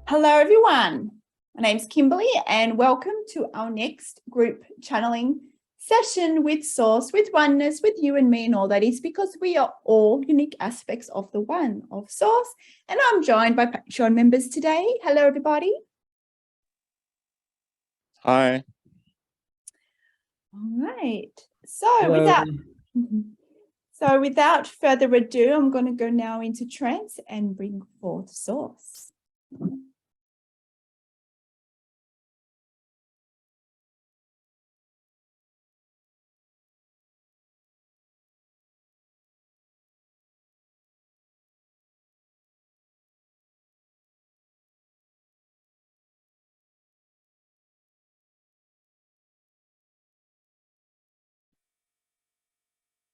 Hello, everyone. My name's Kimberley, and welcome to our next group channeling session with Source, with oneness, with you and me and all that is, because we are all unique aspects of the one of Source. And I'm joined by Patreon members today. Hello, everybody. Hi. All right. So without further ado, I'm going to go now into trance and bring forth Source.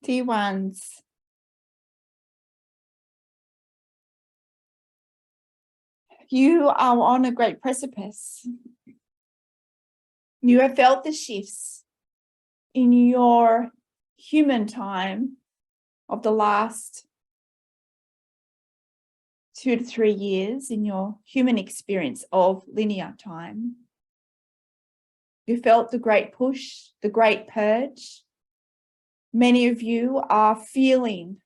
T1s. You are on a great precipice. You have felt the shifts in your human time of the last 2 to 3 years, in your human experience of linear time. You felt the great push, the great purge. Many of you are feeling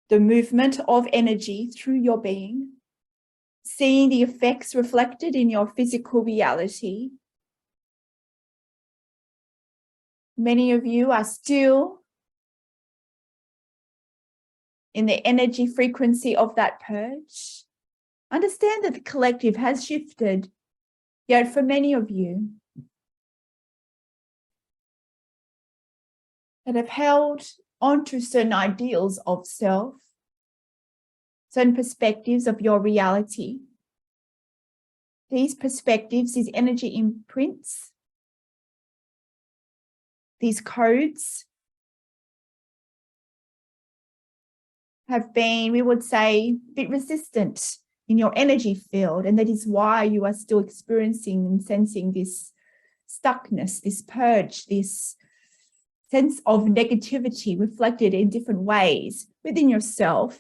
the movement of energy through your being, seeing the effects reflected in your physical reality. Many of you are still in the energy frequency of that purge. Understand that the collective has shifted, yet for many of you that have held onto certain ideals of self, certain perspectives of your reality, these perspectives, these energy imprints, these codes have been, we would say, a bit resistant in your energy field. And that is why you are still experiencing and sensing this stuckness, this purge, this sense of negativity reflected in different ways within yourself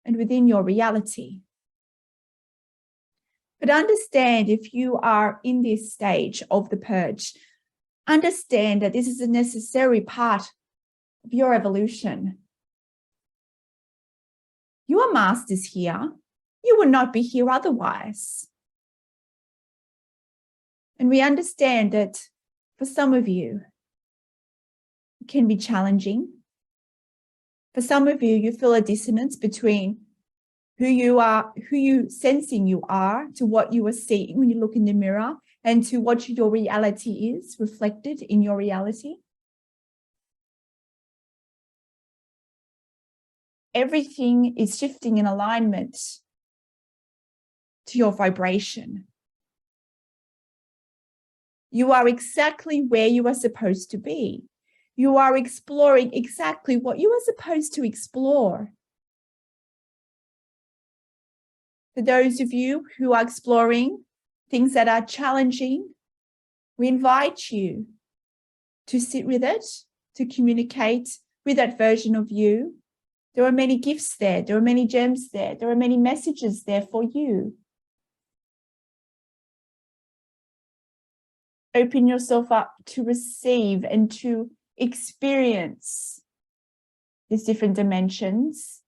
and within your reality. But understand, if you are in this stage of the purge, understand that this is a necessary part of your evolution. You are masters here. You would not be here otherwise. And we understand that for some of you, it can be challenging. For some of you, you feel a dissonance between who you are, who you sensing you are, to what you are seeing when you look in the mirror, and to what your reality is reflected in your reality. Everything is shifting in alignment to your vibration. You are exactly where you are supposed to be. You are exploring exactly what you are supposed to explore. For those of you who are exploring things that are challenging, we invite you to sit with it, to communicate with that version of you. There are many gifts there. There are many gems there. There are many messages there for you. Open yourself up to receive and to experience these different dimensions,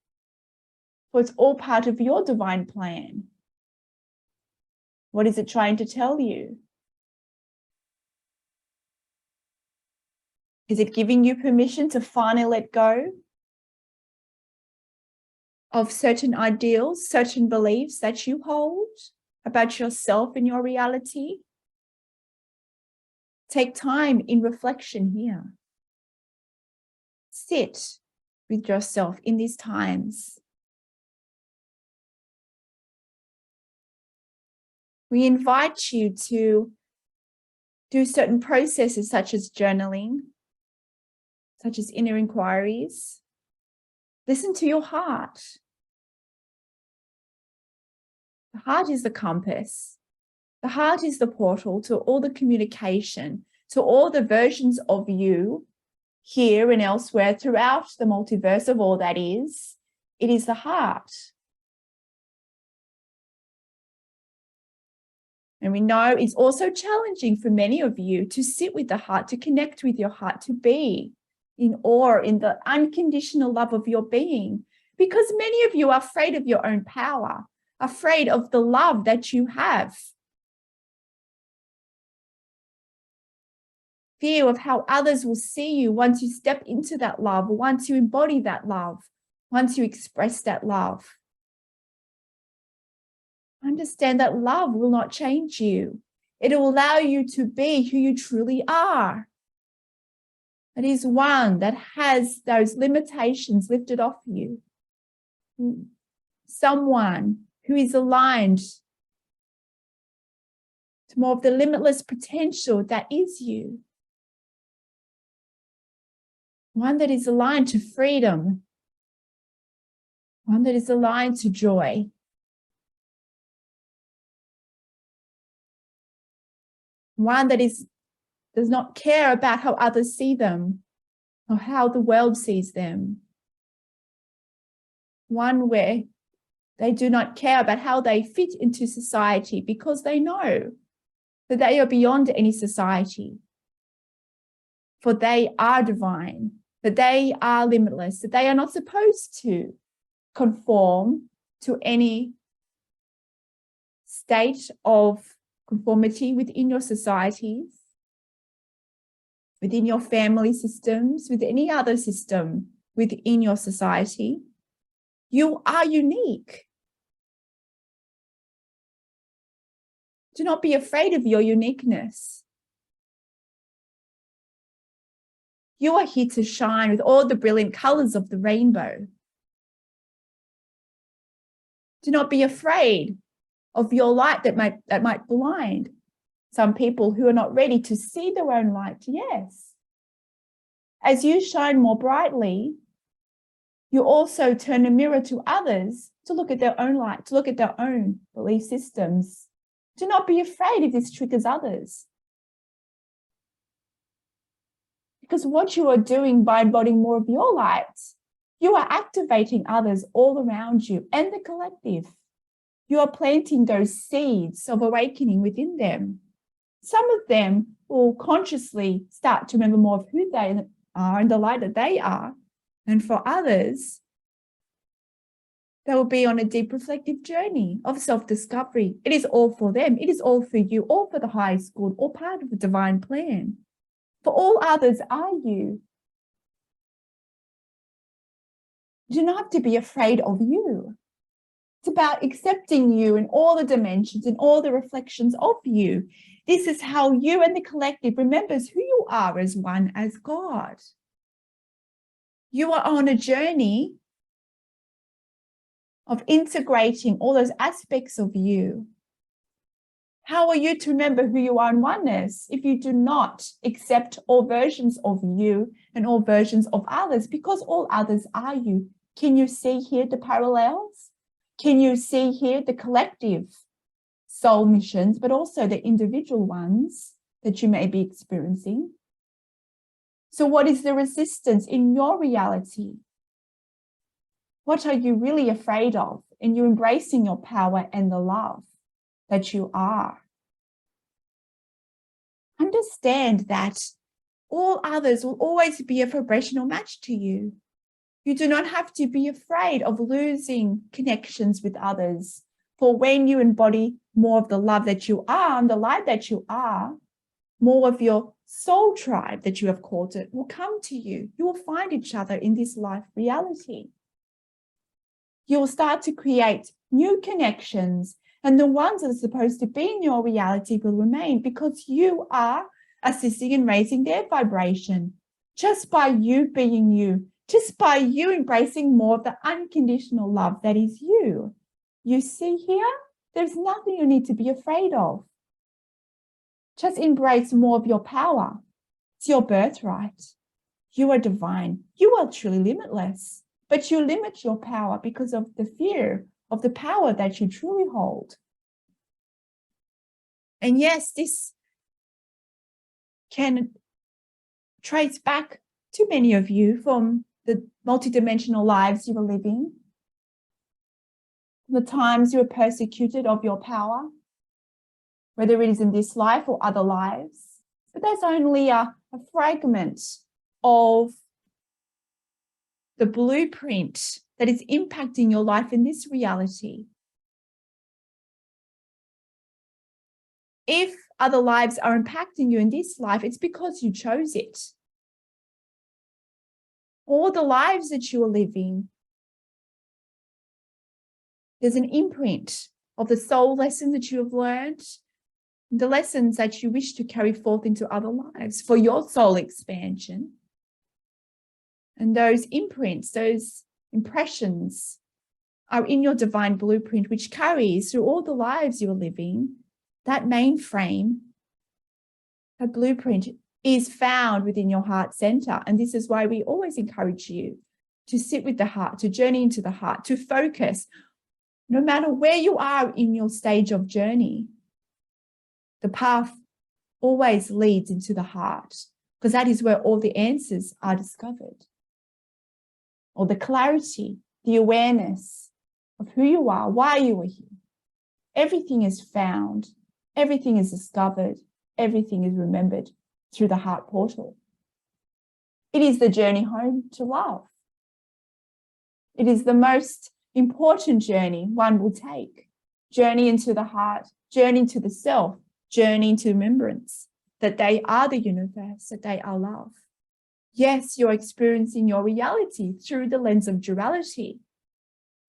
for it's all part of your divine plan. What is it trying to tell you? Is it giving you permission to finally let go of certain ideals, certain beliefs that you hold about yourself and your reality? Take time in reflection here. Sit with yourself in these times. We invite you to do certain processes such as journaling, such as inner inquiries. Listen to your heart. The heart is the compass. The heart is the portal to all the communication, to all the versions of you here and elsewhere throughout the multiverse of all that is. It is the heart. And we know it's also challenging for many of you to sit with the heart, to connect with your heart, to be in awe, in the unconditional love of your being, because many of you are afraid of your own power, afraid of the love that you have. Fear of how others will see you once you step into that love, once you embody that love, once you express that love. Understand that love will not change you. It will allow you to be who you truly are. It is one that has those limitations lifted off you. Someone who is aligned to more of the limitless potential that is you. One that is aligned to freedom. One that is aligned to joy. One that does not care about how others see them or how the world sees them. One where they do not care about how they fit into society because they know that they are beyond any society. For they are divine, that they are limitless, that they are not supposed to conform to any state of conformity within your societies, within your family systems, with any other system within your society. You are unique. Do not be afraid of your uniqueness. You are here to shine with all the brilliant colors of the rainbow. Do not be afraid of your light that might blind some people who are not ready to see their own light. Yes. As you shine more brightly, you also turn a mirror to others to look at their own light, to look at their own belief systems. Do not be afraid if this triggers others. Because what you are doing by embodying more of your light, you are activating others all around you and the collective. You are planting those seeds of awakening within them. Some of them will consciously start to remember more of who they are and the light that they are. And for others, they will be on a deep reflective journey of self-discovery. It is all for them. It is all for you, all for the highest good, all part of the divine plan. For all others are you. You do not have to be afraid of you. It's about accepting you in all the dimensions, in all the reflections of you. This is how you and the collective remembers who you are as one, as God. You are on a journey of integrating all those aspects of you. How are you to remember who you are in oneness if you do not accept all versions of you and all versions of others? Because all others are you. Can you see here the parallels? Can you see here the collective soul missions, but also the individual ones that you may be experiencing? So what is the resistance in your reality? What are you really afraid of? And you're embracing your power and the love that you are. Understand that all others will always be a vibrational match to you. You do not have to be afraid of losing connections with others. For when you embody more of the love that you are and the light that you are, more of your soul tribe that you have called it will come to you. You will find each other in this life reality. You will start to create new connections, and the ones that are supposed to be in your reality will remain because you are assisting in raising their vibration just by you being you, just by you embracing more of the unconditional love that is you. You see here, there's nothing you need to be afraid of. Just embrace more of your power. It's your birthright. You are divine. You are truly limitless, but you limit your power because of the fear of the power that you truly hold. And yes, this can trace back to many of you from the multidimensional lives you were living, the times you were persecuted of your power, whether it is in this life or other lives. But that's only a fragment of the blueprint that is impacting your life in this reality. If other lives are impacting you in this life, it's because you chose it. All the lives that you are living, there's an imprint of the soul lesson that you have learned, the lessons that you wish to carry forth into other lives for your soul expansion. And those imprints, those impressions are in your divine blueprint, which carries through all the lives you are living. That mainframe, that blueprint is found within your heart center. And this is why we always encourage you to sit with the heart, to journey into the heart, to focus. No matter where you are in your stage of journey, the path always leads into the heart, because that is where all the answers are discovered. Or the clarity, the awareness of who you are, why you are here. Everything is found, everything is discovered, everything is remembered through the heart portal. It is the journey home to love. It is the most important journey one will take. Journey into the heart, journey into the self, journey into remembrance that they are the universe, that they are love. Yes, you're experiencing your reality through the lens of duality.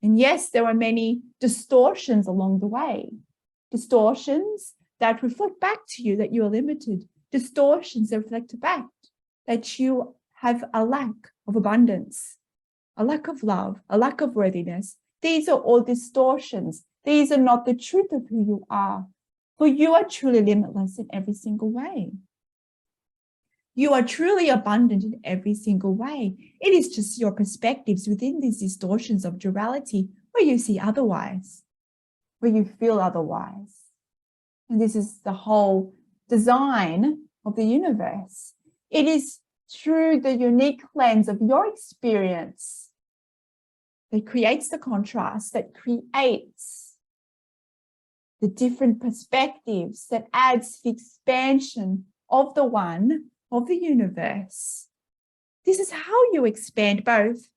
And yes, there are many distortions along the way. Distortions that reflect back to you that you are limited. Distortions that reflect back that you have a lack of abundance, a lack of love, a lack of worthiness. These are all distortions. These are not the truth of who you are. For you are truly limitless in every single way. You are truly abundant in every single way. It is just your perspectives within these distortions of duality where you see otherwise, where you feel otherwise. And this is the whole design of the universe. It is through the unique lens of your experience that creates the contrast, that creates the different perspectives, that adds the expansion of the one, of the universe. This is how you expand both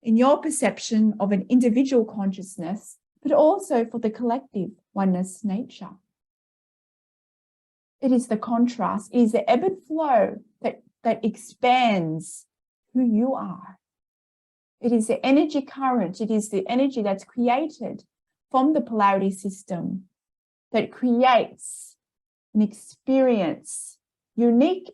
in your perception of an individual consciousness, but also for the collective oneness nature. It is the contrast, it is the ebb and flow that expands who you are. It is the energy current, it is the energy that's created from the polarity system that creates an experience, unique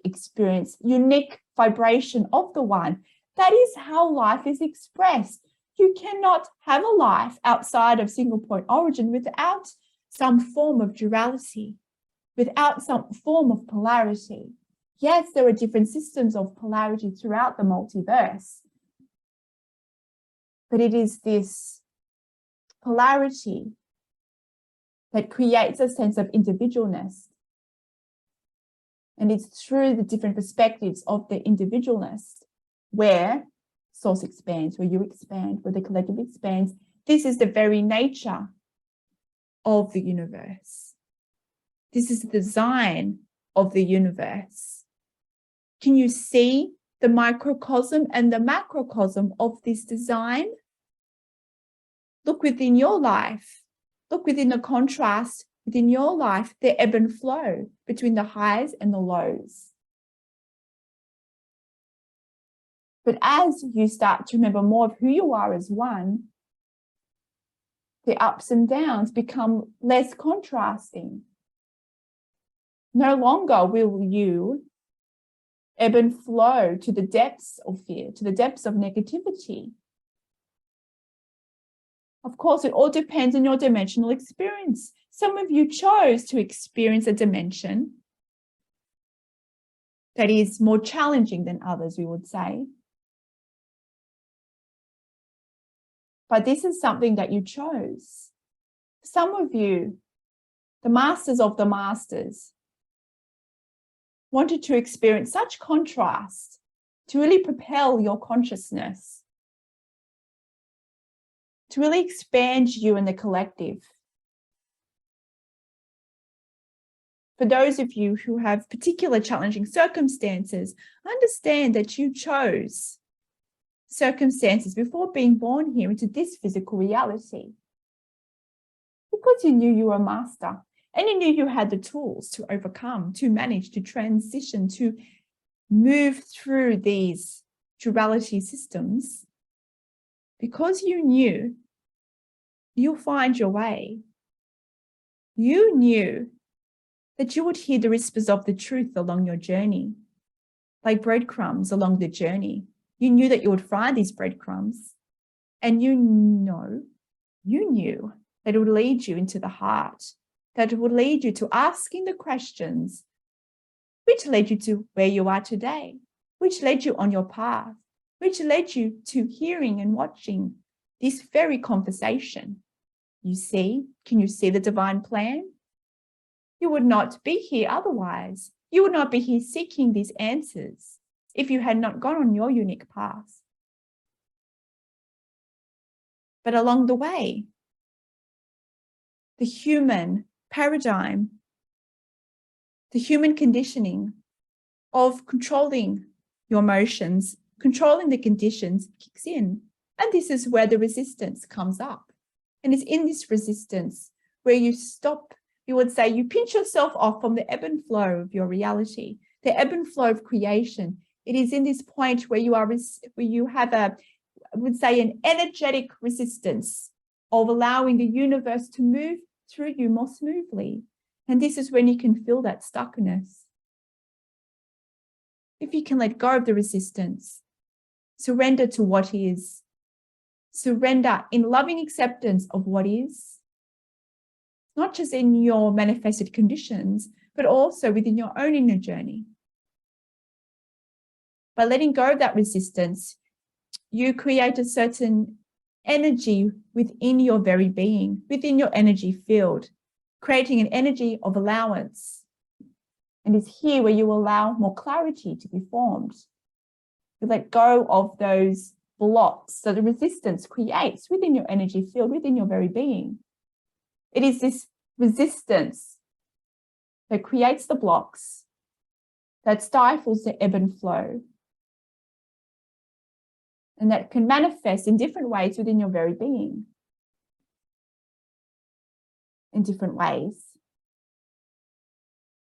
vibration of the one. That is how life is expressed. You cannot have a life outside of single point origin without some form of duality, without some form of polarity. Yes, there are different systems of polarity throughout the multiverse, but it is this polarity that creates a sense of individualness. And it's through the different perspectives of the individualness where source expands, where you expand, where the collective expands. This is the very nature of the universe. This is the design of the universe. Can you see the microcosm and the macrocosm of this design? Look within your life. Look within the contrast within your life, the ebb and flow between the highs and the lows. But as you start to remember more of who you are as one, the ups and downs become less contrasting. No longer will you ebb and flow to the depths of fear, to the depths of negativity. Of course, it all depends on your dimensional experience. Some of you chose to experience a dimension that is more challenging than others, we would say. But this is something that you chose. Some of you, the masters of the masters, wanted to experience such contrast to really propel your consciousness, to really expand you in the collective. For those of you who have particular challenging circumstances, understand that you chose circumstances before being born here into this physical reality because you knew you were a master and you knew you had the tools to overcome, to manage, to transition, to move through these duality systems. Because you knew you'll find your way. You knew that you would hear the whispers of the truth along your journey, like breadcrumbs along the journey. You knew that you would find these breadcrumbs, and you knew that it would lead you into the heart, that it would lead you to asking the questions which led you to where you are today, which led you on your path, which led you to hearing and watching this very conversation. You see, can you see the divine plan? You would not be here otherwise. You would not be here seeking these answers if you had not gone on your unique path. But along the way, the human paradigm, the human conditioning of controlling your emotions, controlling the conditions kicks in. And this is where the resistance comes up. And it's in this resistance where you stop, you would say, you pinch yourself off from the ebb and flow of your reality, the ebb and flow of creation. It is in this point where you have I would say, an energetic resistance of allowing the universe to move through you more smoothly. And this is when you can feel that stuckness. If you can let go of the resistance, surrender to what is, surrender in loving acceptance of what is, not just in your manifested conditions, but also within your own inner journey. By letting go of that resistance, you create a certain energy within your very being, within your energy field, creating an energy of allowance. And it's here where you allow more clarity to be formed. You let go of those blocks that the resistance creates within your energy field, within your very being. It is this resistance that creates the blocks, that stifles the ebb and flow, and that can manifest in different ways within your very being, in different ways.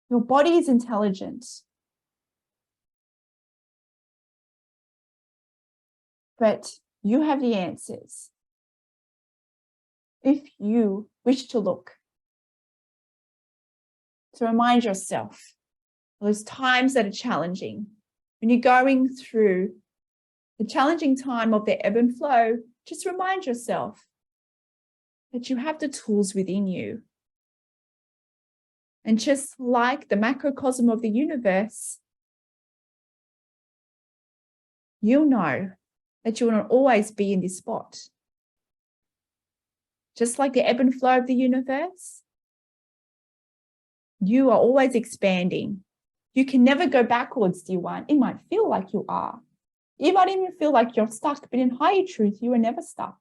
Your body is intelligent, but you have the answers if you wish to look. So remind yourself of those times that are challenging. When you're going through the challenging time of the ebb and flow, just remind yourself that you have the tools within you. And just like the macrocosm of the universe, you'll know that you will not always be in this spot. Just like the ebb and flow of the universe, you are always expanding. You can never go backwards, dear one. It might feel like you are. You might even feel like you're stuck, but in higher truth, you are never stuck.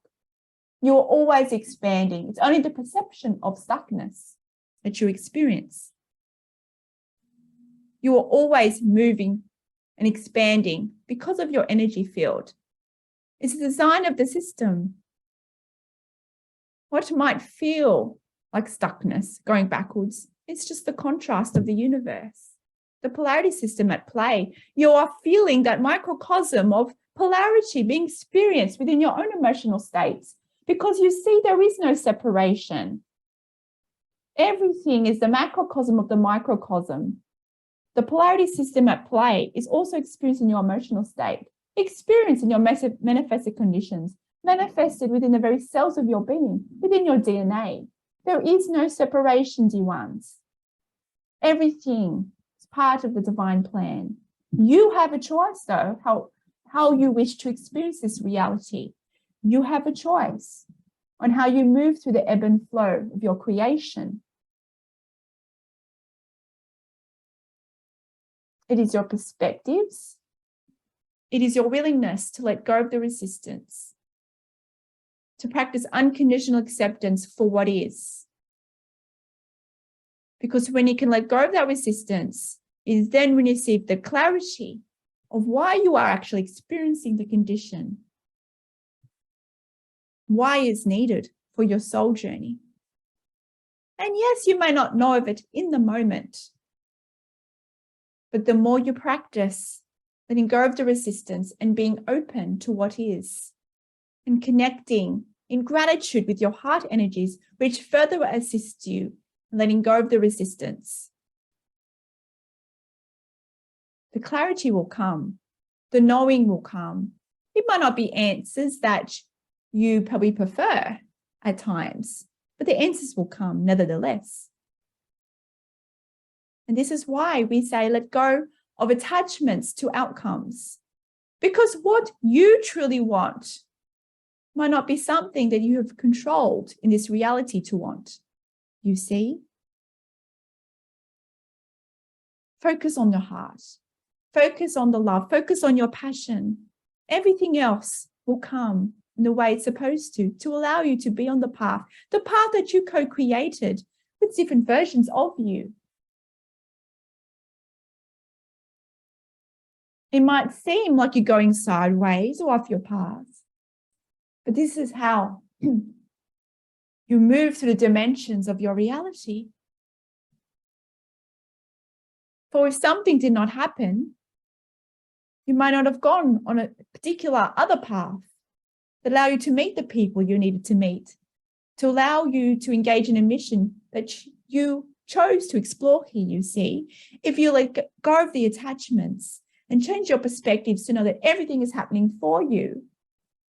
You are always expanding. It's only the perception of stuckness that you experience. You are always moving and expanding because of your energy field. It's the design of the system. What might feel like stuckness, going backwards, it's just the contrast of the universe, the polarity system at play. You are feeling that microcosm of polarity being experienced within your own emotional states because you see there is no separation. Everything is the macrocosm of the microcosm. The polarity system at play is also experienced in your emotional state, experienced in your manifested conditions, manifested within the very cells of your being, within your DNA. There is no separation, dear ones. Everything is part of the divine plan. You have a choice, though, how you wish to experience this reality. You have a choice on how you move through the ebb and flow of your creation. It is your perspectives. It is your willingness to let go of the resistance, to practice unconditional acceptance for what is. Because when you can let go of that resistance, is then when you receive the clarity of why you are actually experiencing the condition, why it's needed for your soul journey. And yes, you may not know of it in the moment, but the more you practice letting go of the resistance and being open to what is and connecting in gratitude with your heart energies, which further assists you in letting go of the resistance, the clarity will come, the knowing will come. It might not be answers that you probably prefer at times, but the answers will come nevertheless. And this is why we say let go of attachments to outcomes, because what you truly want might not be something that you have controlled in this reality to want. You see? Focus on your heart. Focus on the love. Focus on your passion. Everything else will come in the way it's supposed to allow you to be on the path that you co-created with different versions of you. It might seem like you're going sideways or off your path, but this is how you move through the dimensions of your reality. For if something did not happen, you might not have gone on a particular other path that allow you to meet the people you needed to meet, to allow you to engage in a mission that you chose to explore here, you see. If you let go of the attachments and change your perspectives to know that everything is happening for you,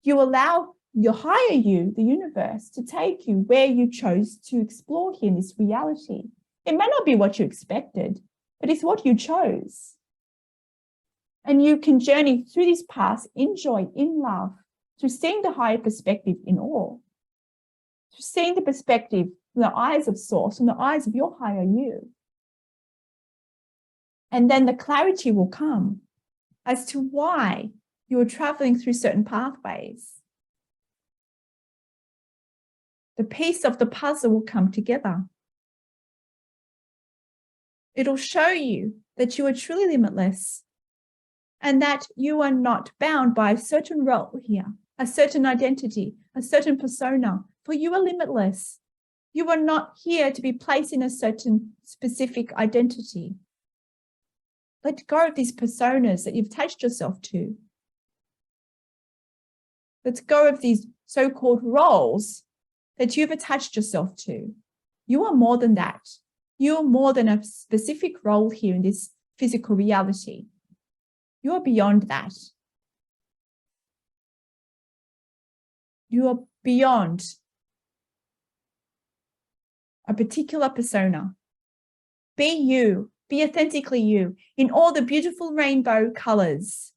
you allow your higher you, the universe, to take you where you chose to explore here in this reality. It may not be what you expected, but it's what you chose. And you can journey through these paths in joy, in love, through seeing the higher perspective in awe, through seeing the perspective from the eyes of Source, from the eyes of your higher you. And then the clarity will come as to why you are traveling through certain pathways. The piece of the puzzle will come together. It'll show you that you are truly limitless and that you are not bound by a certain role here, a certain identity, a certain persona, for you are limitless. You are not here to be placed in a certain specific identity. Let go of these personas that you've attached yourself to. Let go of these so-called roles that you've attached yourself to. You are more than that. You are more than a specific role here in this physical reality. You are beyond that. You are beyond a particular persona. Be you. Be authentically you in all the beautiful rainbow colors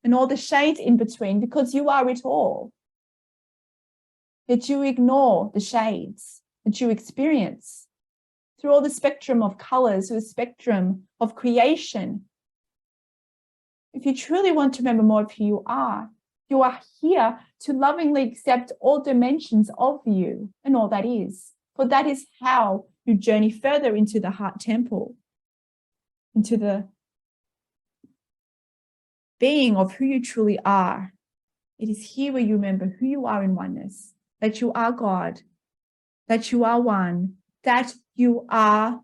and all the shades in between, because you are it all. That you ignore the shades that you experience through all the spectrum of colors, through the spectrum of creation. If you truly want to remember more of who you are here to lovingly accept all dimensions of you and all that is. For that is how you journey further into the heart temple, into the being of who you truly are. It is here where you remember who you are in oneness, that you are God, that you are one, that you are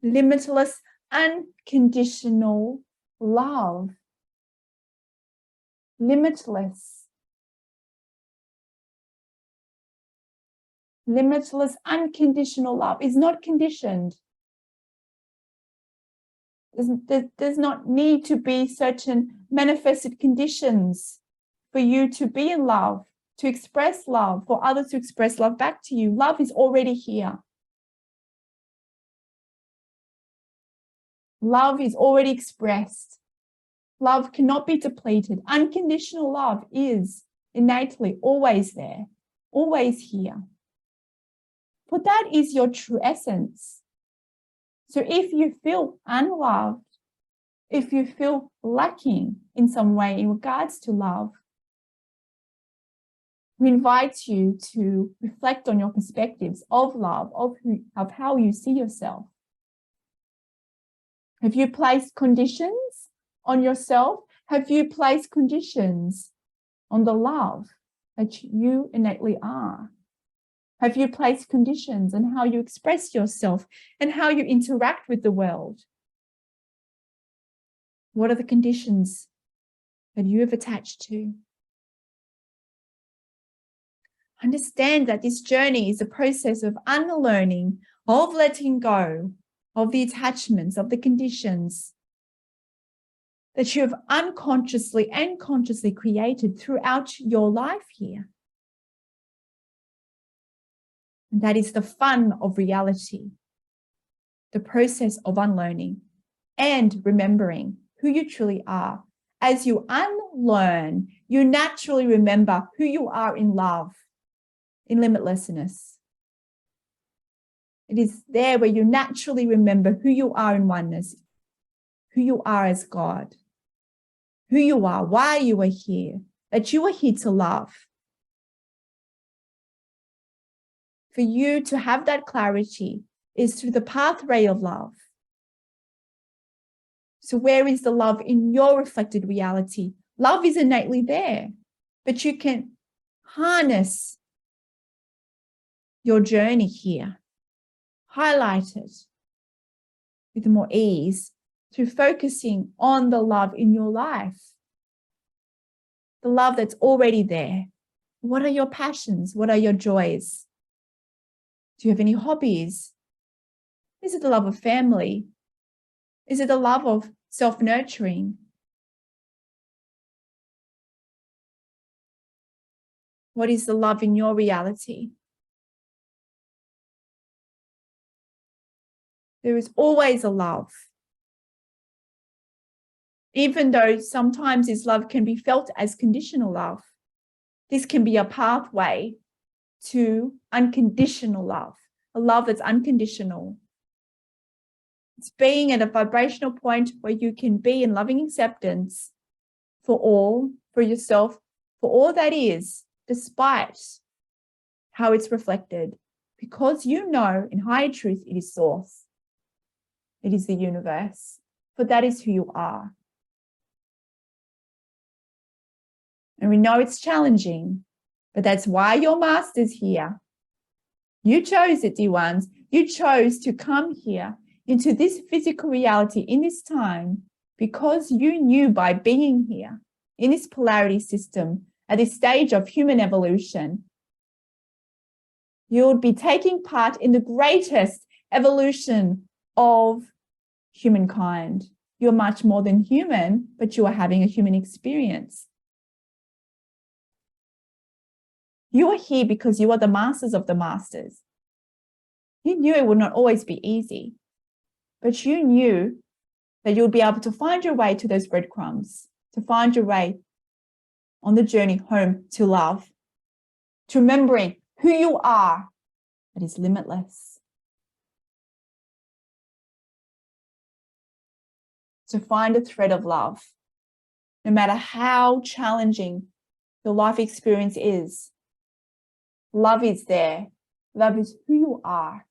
limitless, unconditional love. Limitless. Limitless, unconditional love is not conditioned. There's not need to be certain manifested conditions for you to be in love, to express love, for others to express love back to you. Love is already here. Love is already expressed. Love cannot be depleted. Unconditional love is innately always there, always here. For that is your true essence. So if you feel unloved, if you feel lacking in some way in regards to love, We invite you to reflect on your perspectives of love, of how you see yourself. Have you placed conditions on yourself? Have you placed conditions on the love that you innately are? Have you placed conditions on how you express yourself and how you interact with the world? What are the conditions that you have attached to? Understand that this journey is a process of unlearning, of letting go of the attachments, of the conditions that you have unconsciously and consciously created throughout your life here. And that is the fun of reality, the process of unlearning and remembering who you truly are. As you unlearn, you naturally remember who you are in love, in limitlessness. It is there where you naturally remember who you are in oneness, who you are as God, who you are, why you are here, that you are here to love. For you to have that clarity is through the pathway of love. So where is the love in your reflected reality? Love is innately there, but you can harness your journey here, highlight it with more ease through focusing on the love in your life, the love that's already there. What are your passions? What are your joys? Do you have any hobbies? Is it the love of family? Is it the love of self-nurturing? What is the love in your reality? There is always a love. Even though sometimes this love can be felt as conditional love, this can be a pathway to unconditional love, a love that's unconditional. It's being at a vibrational point where you can be in loving acceptance for all, for yourself, for all that is, despite how it's reflected, because you know in higher truth it is source. It is the universe, for that is who you are. And we know it's challenging, but that's why your master's here. You chose it, dear ones. You chose to come here into this physical reality in this time because you knew by being here in this polarity system at this stage of human evolution, you would be taking part in the greatest evolution of humankind. You're much more than human, but you are having a human experience. You are here because you are the masters of the masters. You knew it would not always be easy, but you knew that you would be able to find your way to those breadcrumbs, to find your way on the journey home to love, to remembering who you are, that is limitless. To find a thread of love, no matter how challenging your life experience is. Love is there. Love is who you are.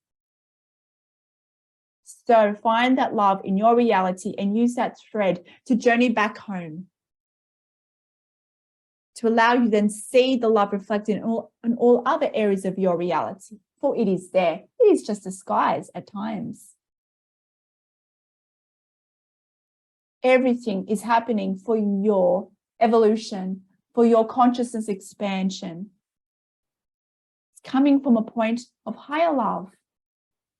So find that love in your reality and use that thread to journey back home. To allow you then see the love reflected in all other areas of your reality. For it is there. It is just disguised at times. Everything is happening for your evolution, for your consciousness expansion. It's coming from a point of higher love.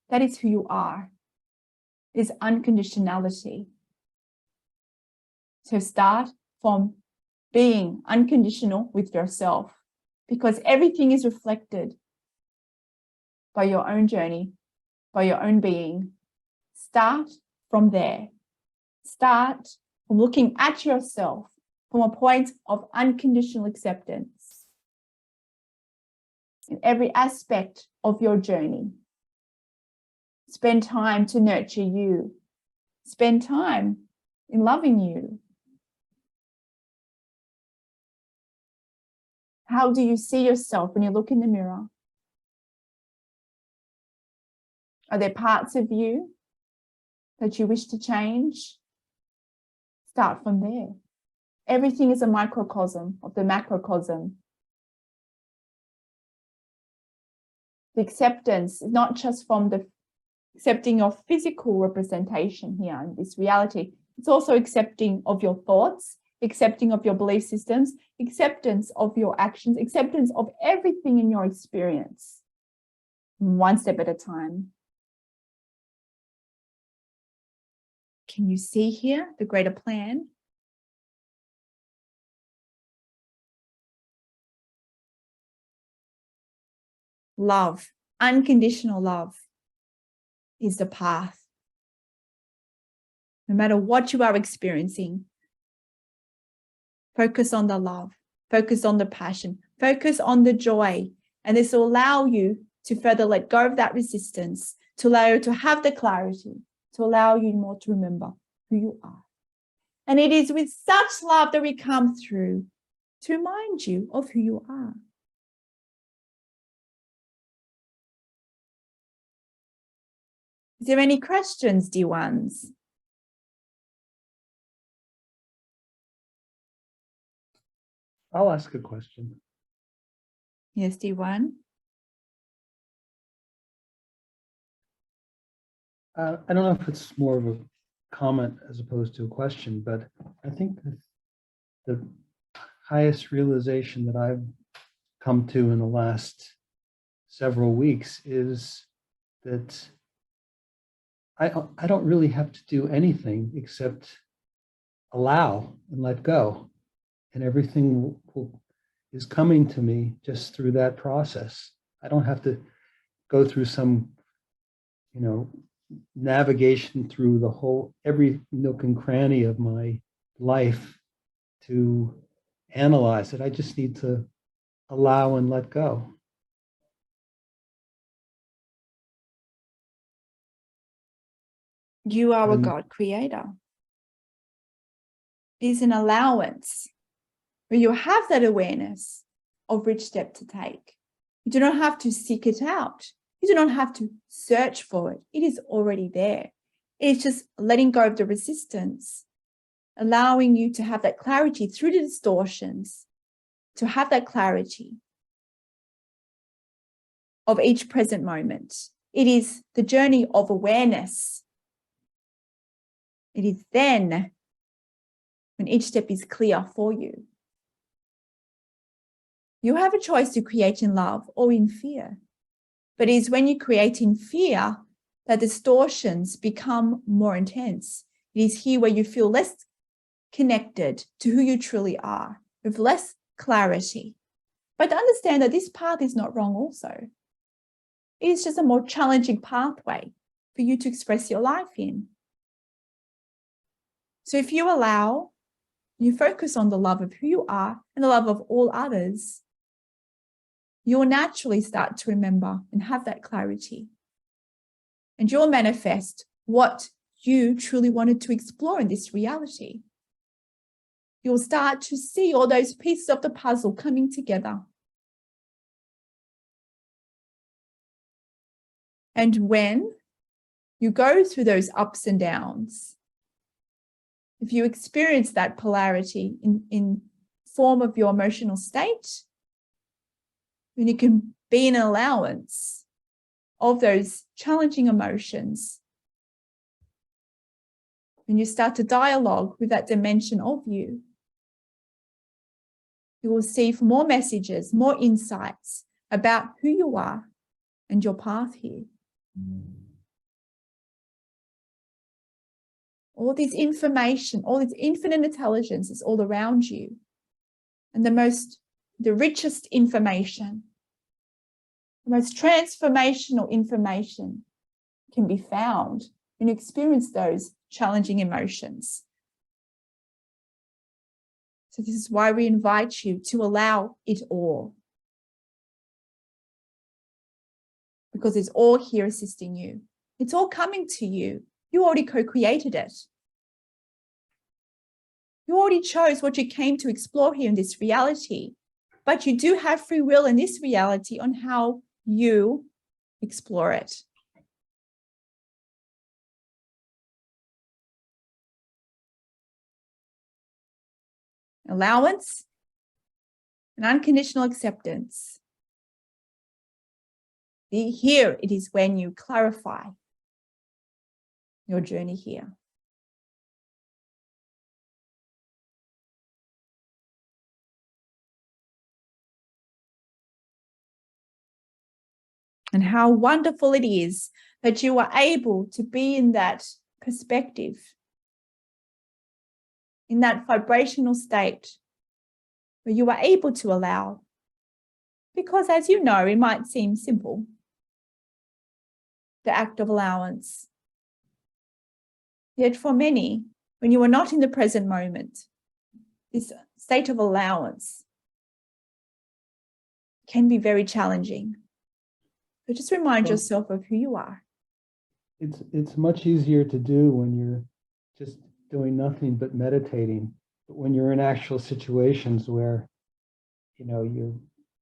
That is who you are. It is unconditionality. So start from being unconditional with yourself, because everything is reflected by your own journey, by your own being. Start from there. Start from looking at yourself from a point of unconditional acceptance in every aspect of your journey. Spend time to nurture you. Spend time in loving you. How do you see yourself when you look in the mirror? Are there parts of you that you wish to change? Start from there. Everything is a microcosm of the macrocosm. The acceptance is not just from the accepting your physical representation here in this reality. It's also accepting of your thoughts, accepting of your belief systems, acceptance of your actions, acceptance of everything in your experience, one step at a time. Can you see here the greater plan? Love, unconditional love, is the path. No matter what you are experiencing, focus on the love, focus on the passion, focus on the joy. And this will allow you to further let go of that resistance, to allow you to have the clarity, to allow you more to remember who you are. And it is with such love that we come through to remind you of who you are. Is there any questions, dear ones? I'll ask a question. Yes, dear one. I don't know if it's more of a comment as opposed to a question, but I think the highest realization that I've come to in the last several weeks is that I don't really have to do anything except allow and let go. And everything is coming to me just through that process. I don't have to go through some, navigation through the whole, every nook and cranny of my life to analyze it. I just need to allow and let go. You are a God creator. It is an allowance where you have that awareness of which step to take. You do not have to seek it out. You do not have to search for it. It is already there. It's just letting go of the resistance, allowing you to have that clarity through the distortions, to have that clarity of each present moment. It is the journey of awareness. It is then when each step is clear for you. You have a choice to create in love or in fear. But it is when you create in fear that distortions become more intense. It is here where you feel less connected to who you truly are, with less clarity. But to understand that this path is not wrong also. It is just a more challenging pathway for you to express your life in. So if you allow, you focus on the love of who you are and the love of all others, you'll naturally start to remember and have that clarity. And you'll manifest what you truly wanted to explore in this reality. You'll start to see all those pieces of the puzzle coming together. And when you go through those ups and downs, if you experience that polarity in form of your emotional state, then you can be an allowance of those challenging emotions. When you start to dialogue with that dimension of you, you will receive more messages, more insights about who you are and your path here. All this information, all this infinite intelligence is all around you. And the richest information, the most transformational information can be found when you experience those challenging emotions. So this is why we invite you to allow it all. Because it's all here assisting you. It's all coming to you. You already co-created it. You already chose what you came to explore here in this reality. But you do have free will in this reality on how you explore it. Allowance and unconditional acceptance. Here it is when you clarify your journey here. And how wonderful it is that you are able to be in that perspective, in that vibrational state where you are able to allow. Because as you know, it might seem simple, the act of allowance. Yet for many, when you are not in the present moment, this state of allowance can be very challenging. So just remind yourself of who you are. It's much easier to do when you're just doing nothing but meditating. But when you're in actual situations where, you know, you're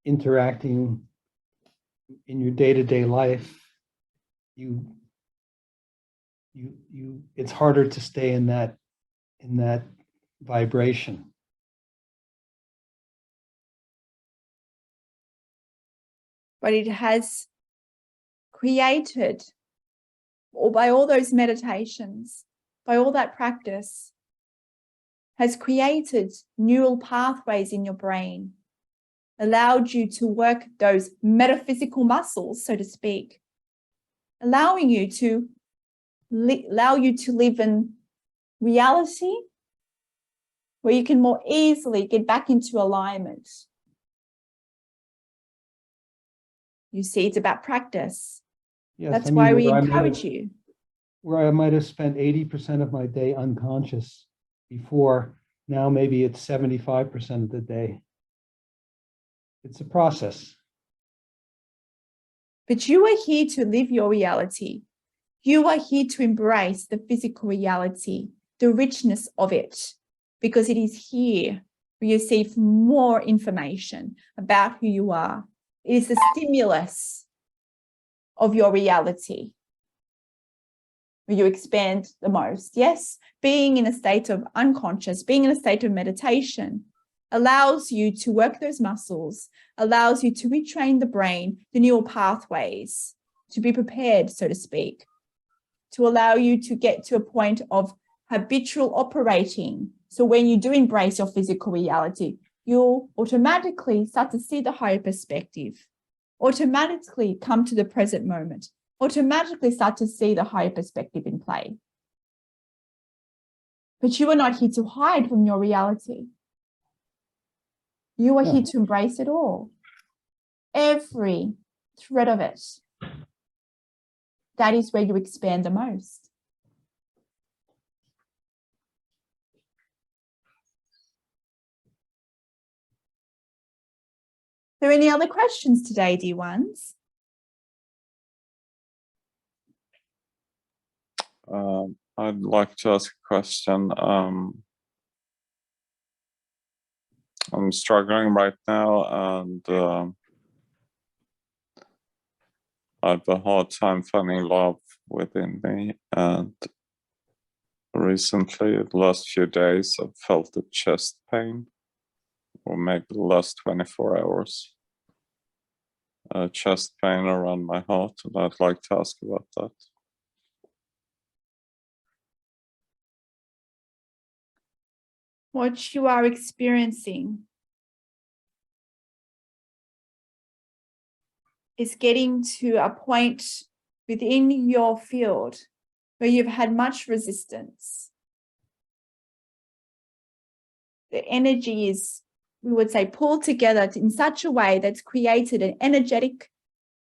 interacting in your day-to-day life, it's harder to stay in that vibration. But it has created, or by all those meditations, by all that practice, has created neural pathways in your brain, allowed you to work those metaphysical muscles, so to speak, allowing you to live in reality where you can more easily get back into alignment. You see, it's about practice. Yes, That's why we encourage you. Where I might have spent 80% of my day unconscious before, now maybe it's 75% of the day. It's a process. But you are here to live your reality. You are here to embrace the physical reality, the richness of it, because it is here where you receive more information about who you are. It is the stimulus of your reality where you expand the most. Yes, being in a state of unconscious, being in a state of meditation allows you to work those muscles, allows you to retrain the brain, the neural pathways, to be prepared, so to speak, to allow you to get to a point of habitual operating. So when you do embrace your physical reality, you'll automatically start to see the higher perspective, automatically come to the present moment, automatically start to see the higher perspective in play. But you are not here to hide from your reality. You are here to embrace it all. Every thread of it. That is where you expand the most. Are there any other questions today, dear ones? I'd like to ask a question. I'm struggling right now, and I have a hard time finding love within me. And recently, the last few days, I've felt a chest pain, or maybe the last 24 hours. Chest pain around my heart, and I'd like to ask about that. What you are experiencing is getting to a point within your field where you've had much resistance. The energy is, we would say, pulled together in such a way that's created an energetic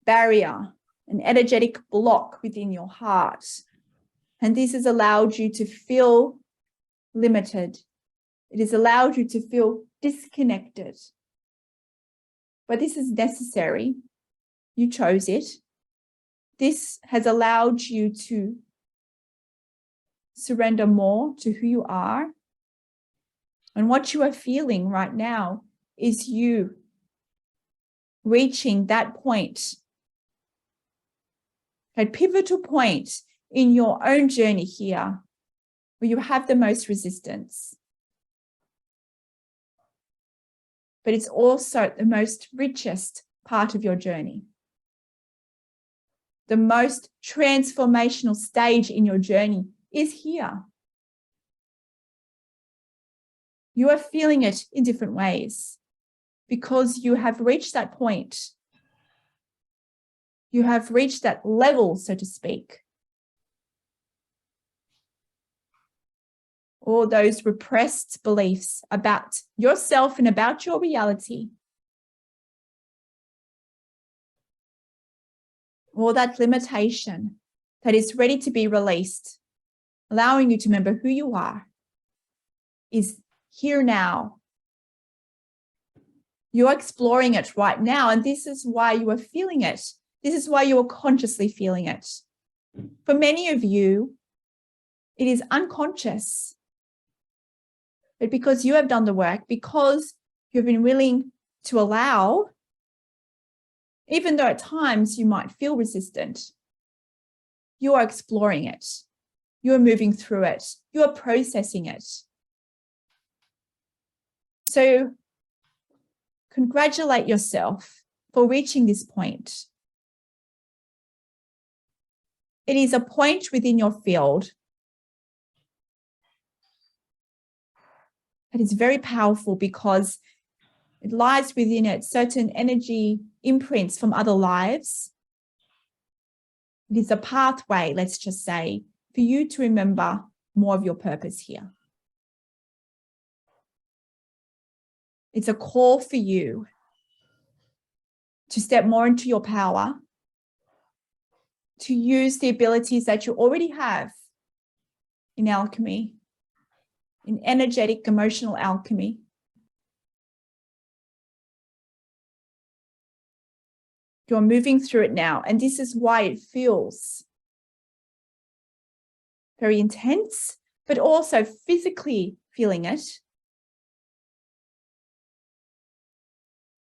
barrier, an energetic block within your heart. And this has allowed you to feel limited. It has allowed you to feel disconnected. But this is necessary. You chose it. This has allowed you to surrender more to who you are. And what you are feeling right now is you reaching that point, that pivotal point in your own journey here, where you have the most resistance. But it's also the most richest part of your journey. The most transformational stage in your journey is here. You are feeling it in different ways because you have reached that point. You have reached that level, so to speak. All those repressed beliefs about yourself and about your reality. All that limitation that is ready to be released, allowing you to remember who you are, is here now. You're exploring it right now, and this is why you are feeling it. This is why you are consciously feeling it. For many of you, it is unconscious. But because you have done the work, because you've been willing to allow, even though at times you might feel resistant, you are exploring it. You are moving through it. You are processing it. So congratulate yourself for reaching this point. It is a point within your field that is very powerful because it lies within it certain energy imprints from other lives. It is a pathway, let's just say, for you to remember more of your purpose here. It's a call for you to step more into your power, to use the abilities that you already have in alchemy, in energetic, emotional alchemy. You're moving through it now, and this is why it feels very intense, but also physically feeling it.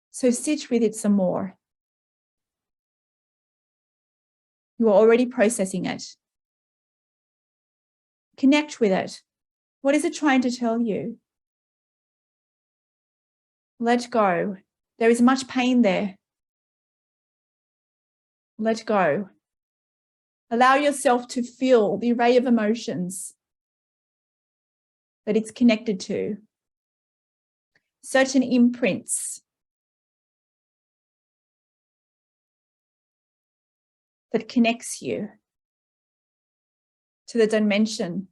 So sit with it some more. You are already processing it. Connect with it. What is it trying to tell you? Let go. There is much pain there. Let go. Allow yourself to feel the array of emotions that it's connected to. Certain imprints that connects you to the dimension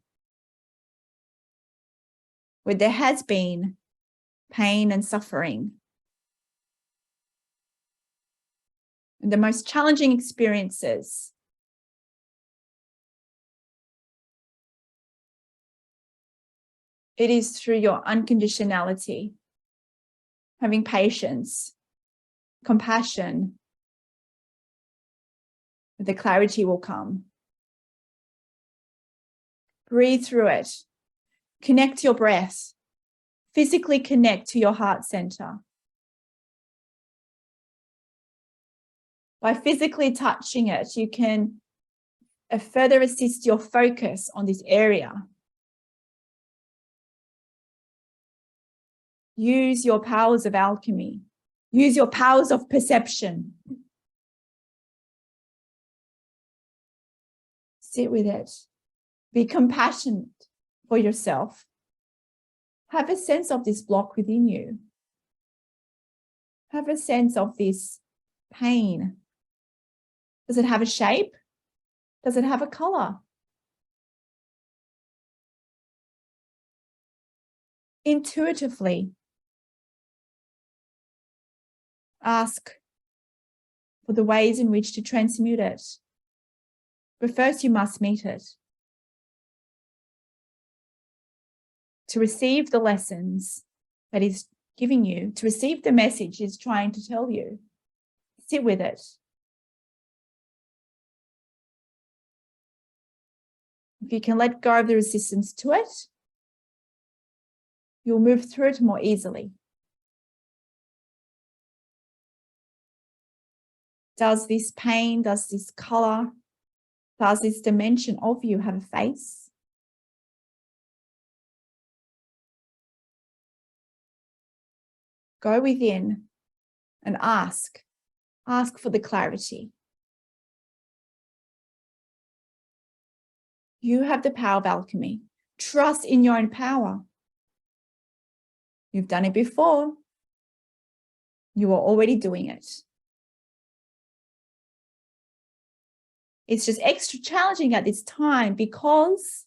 where there has been pain and suffering. And the most challenging experiences it is through your unconditionality, having patience, compassion, the clarity will come. Breathe through it. Connect to your breath. Physically connect to your heart center. By physically touching it, you can further assist your focus on this area. Use your powers of alchemy. Use your powers of perception. Sit with it. Be compassionate for yourself. Have a sense of this block within you. Have a sense of this pain. Does it have a shape? Does it have a color? Intuitively, ask for the ways in which to transmute it. But first you must meet it. To receive the lessons that is giving you, to receive the message is trying to tell you. Sit with it. If you can let go of the resistance to it, you'll move through it more easily. Does this pain, does this color, does this dimension of you have a face? Go within and ask. Ask for the clarity. You have the power of alchemy. Trust in your own power. You've done it before. You are already doing it. It's just extra challenging at this time because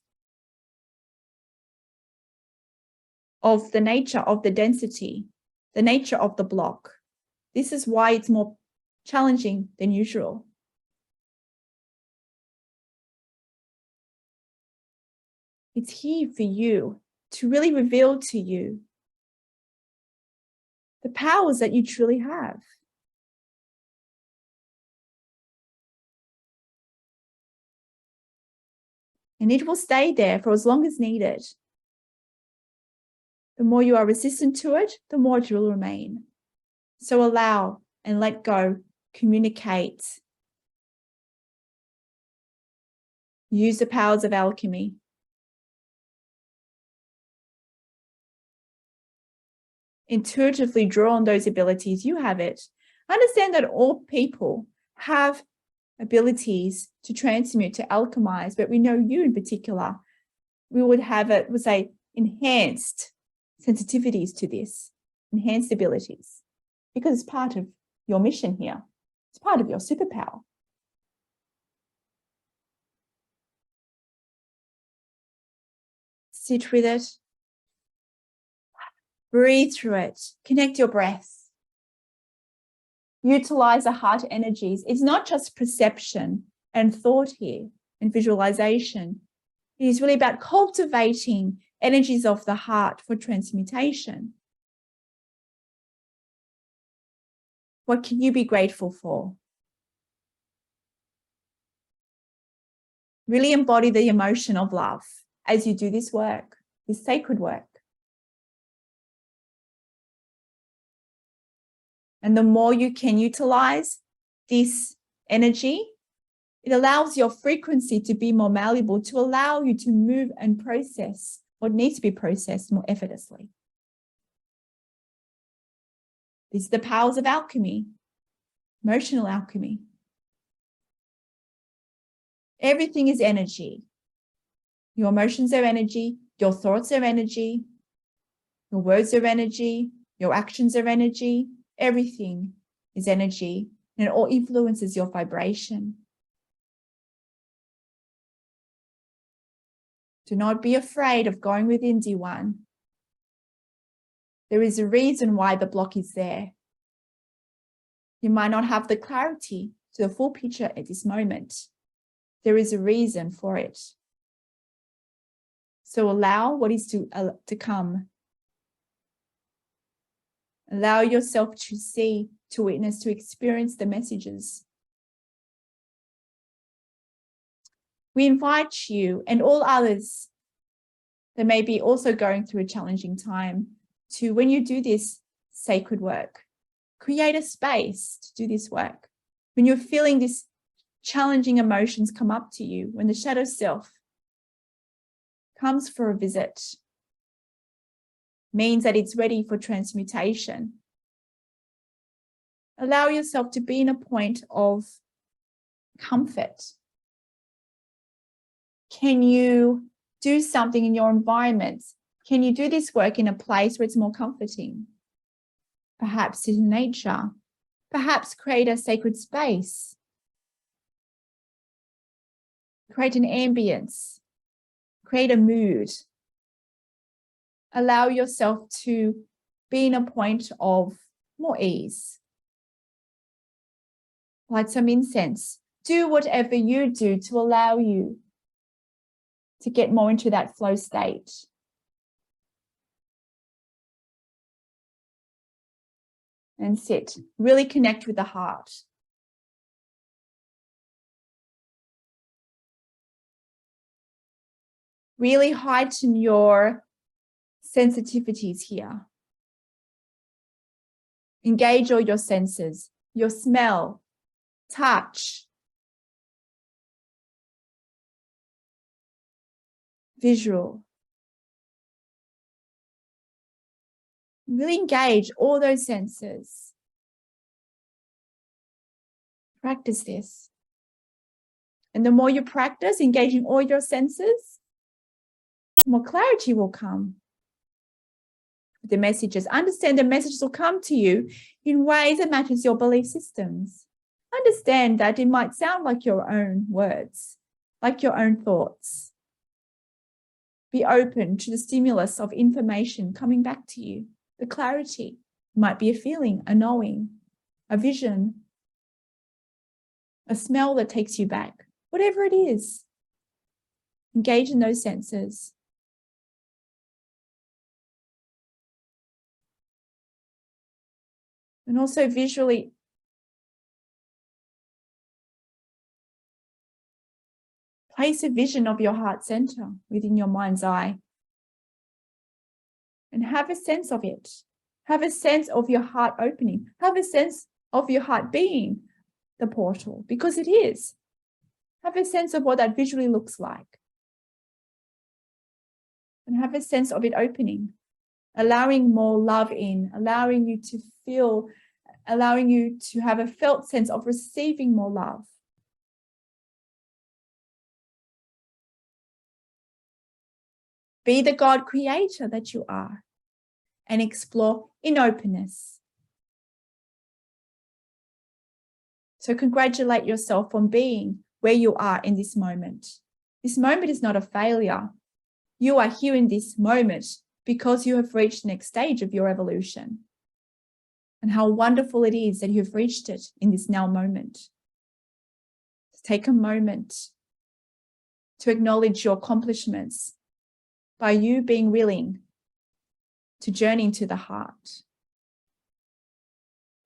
of the nature of the density, the nature of the block. This is why it's more challenging than usual. It's here for you to really reveal to you the powers that you truly have. And it will stay there for as long as needed. The more you are resistant to it, the more it will remain. So allow and let go, communicate. Use the powers of alchemy. Intuitively draw on those abilities. You have it. Understand that all people have abilities to transmute, to alchemize, but we know you in particular, we would have it, would say, enhanced sensitivities to this, enhanced abilities, because it's part of your mission here. It's part of your superpower. Sit with it. Breathe through it. Connect your breath. Utilize the heart energies. It's not just perception and thought here and visualization. It is really about cultivating energies of the heart for transmutation. What can you be grateful for? Really embody the emotion of love as you do this work, this sacred work. And the more you can utilize this energy, it allows your frequency to be more malleable, to allow you to move and process what needs to be processed more effortlessly. These are the powers of alchemy, emotional alchemy. Everything is energy. Your emotions are energy, your thoughts are energy, your words are energy, your actions are energy. Everything is energy, and it all influences your vibration. Do not be afraid of going within, D1. There is a reason why the block is there. You might not have the clarity to the full picture at this moment. There is a reason for it. So allow what is to come. Allow yourself to see, to witness, to experience the messages. We invite you and all others that may be also going through a challenging time to, when you do this sacred work, create a space to do this work. When you're feeling these challenging emotions come up to you, when the shadow self comes for a visit, means that it's ready for transmutation. Allow yourself to be in a point of comfort. Can you do something in your environment? Can you do this work in a place where it's more comforting? Perhaps sit in nature. Perhaps create a sacred space. Create an ambience. Create a mood. Allow yourself to be in a point of more ease. Light some incense. Do whatever you do to allow you to get more into that flow state. And sit. Really connect with the heart. Really heighten your sensitivities here. Engage all your senses, your smell, touch, visual. Really engage all those senses. Practice this. And the more you practice engaging all your senses, the more clarity will come. The messages, understand the messages will come to you in ways that matches your belief systems. Understand that it might sound like your own words, like your own thoughts. Be open to the stimulus of information coming back to you. The clarity might be a feeling, a knowing, a vision, a smell that takes you back, whatever it is. Engage in those senses. And also visually, place a vision of your heart center within your mind's eye. And have a sense of it. Have a sense of your heart opening. Have a sense of your heart being the portal, because it is. Have a sense of what that visually looks like. And have a sense of it opening, allowing more love in, allowing you to feel, allowing you to have a felt sense of receiving more love. Be the God creator that you are and explore in openness. So congratulate yourself on being where you are in this moment. This moment is not a failure. You are here in this moment because you have reached the next stage of your evolution. And how wonderful it is that you have reached it in this now moment. Take a moment to acknowledge your accomplishments by you being willing to journey into the heart.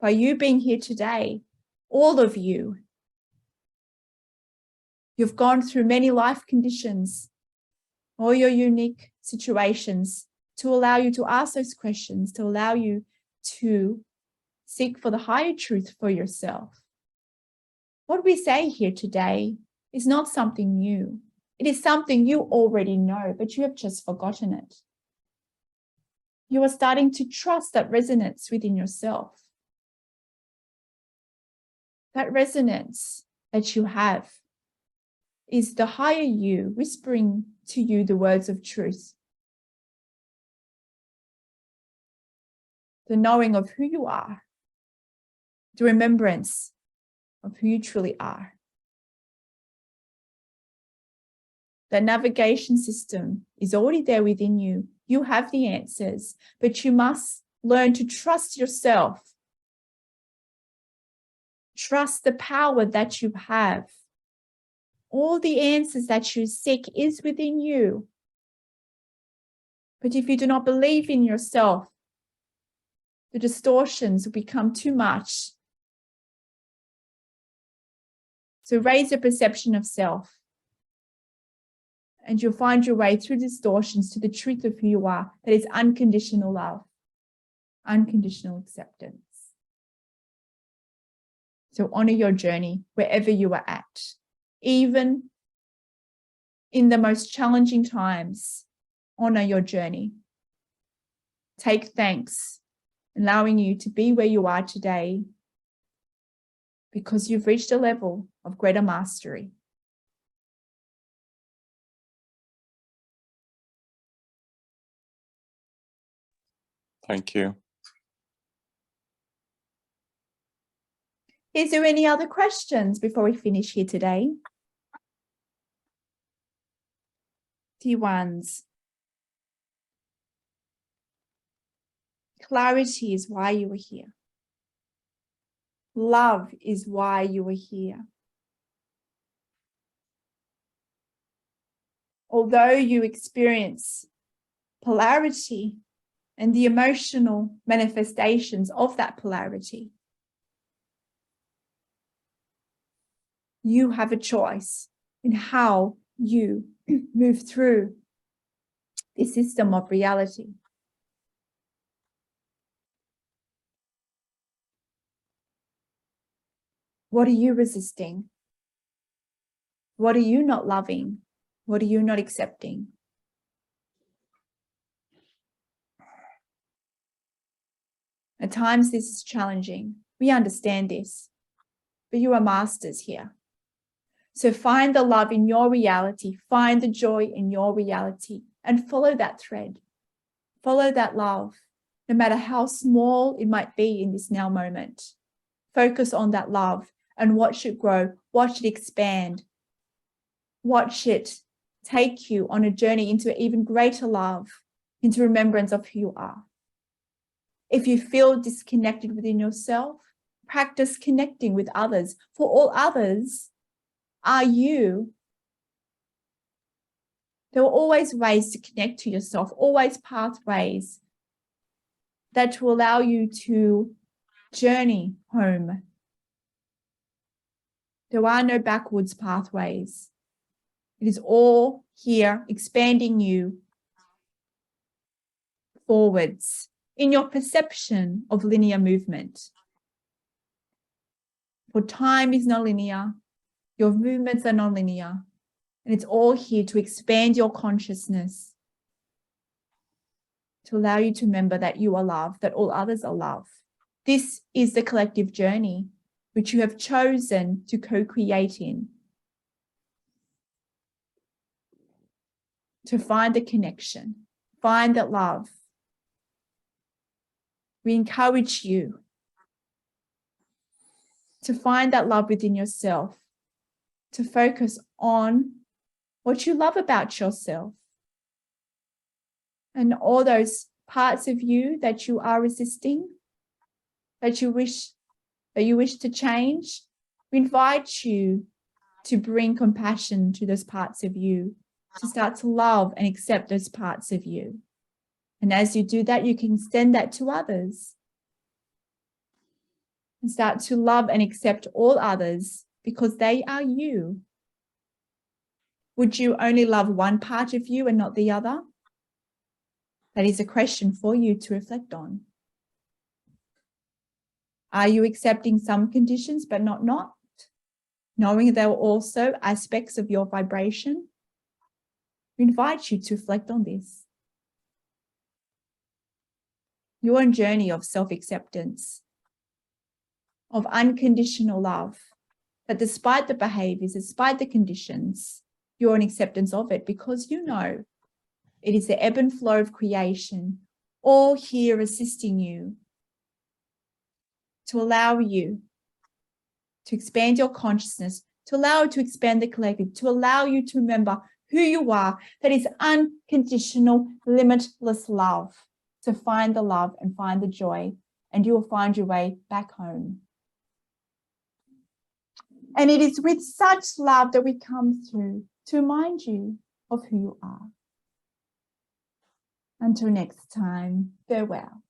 By you being here today, all of you, you've gone through many life conditions, all your unique situations to allow you to ask those questions, to allow you to seek for the higher truth for yourself. What we say here today is not something new. It is something you already know, but you have just forgotten it. You are starting to trust that resonance within yourself. That resonance that you have is the higher you whispering to you the words of truth. The knowing of who you are. The remembrance of who you truly are. The navigation system is already there within you. You have the answers, but you must learn to trust yourself. Trust the power that you have. All the answers that you seek is within you. But if you do not believe in yourself, the distortions will become too much. So raise your perception of self. And you'll find your way through distortions to the truth of who you are. That is unconditional love, unconditional acceptance. So honor your journey wherever you are at. Even in the most challenging times, honor your journey. Take thanks, allowing you to be where you are today because you've reached a level of greater mastery. Thank you. Is there any other questions before we finish here today? Dear ones, clarity is why you are here. Love is why you are here. Although you experience polarity and the emotional manifestations of that polarity, you have a choice in how you move through this system of reality. What are you resisting? What are you not loving? What are you not accepting? At times this is challenging. We understand this, but you are masters here. So find the love in your reality, find the joy in your reality, and follow that thread. Follow that love, no matter how small it might be in this now moment. Focus on that love and watch it grow, watch it expand, watch it take you on a journey into even greater love, into remembrance of who you are. If you feel disconnected within yourself, practice connecting with others, for all others are you. There are always ways to connect to yourself, always pathways that will allow you to journey home. There are no backwards pathways. It is all here, expanding you forwards in your perception of linear movement. For time is not linear, your movements are non linear, and it's all here to expand your consciousness, to allow you to remember that you are love, that all others are love. This is the collective journey which you have chosen to co-create in, to find the connection, find that love. We encourage you to find that love within yourself, to focus on what you love about yourself and all those parts of you that you are resisting, that you wish to change. We invite you to bring compassion to those parts of you, to start to love and accept those parts of you. And as you do that, you can extend that to others and start to love and accept all others because they are you. Would you only love one part of you and not the other? That is a question for you to reflect on. Are you accepting some conditions but not, knowing they are also aspects of your vibration? We invite you to reflect on this. Your journey of self-acceptance, of unconditional love, that despite the behaviors, despite the conditions, you're in acceptance of it because you know it is the ebb and flow of creation, all here assisting you to allow you to expand your consciousness, to allow you to expand the collective, to allow you to remember who you are, that is unconditional, limitless love, to find the love and find the joy, and you will find your way back home. And it is with such love that we come through to remind you of who you are. Until next time, farewell.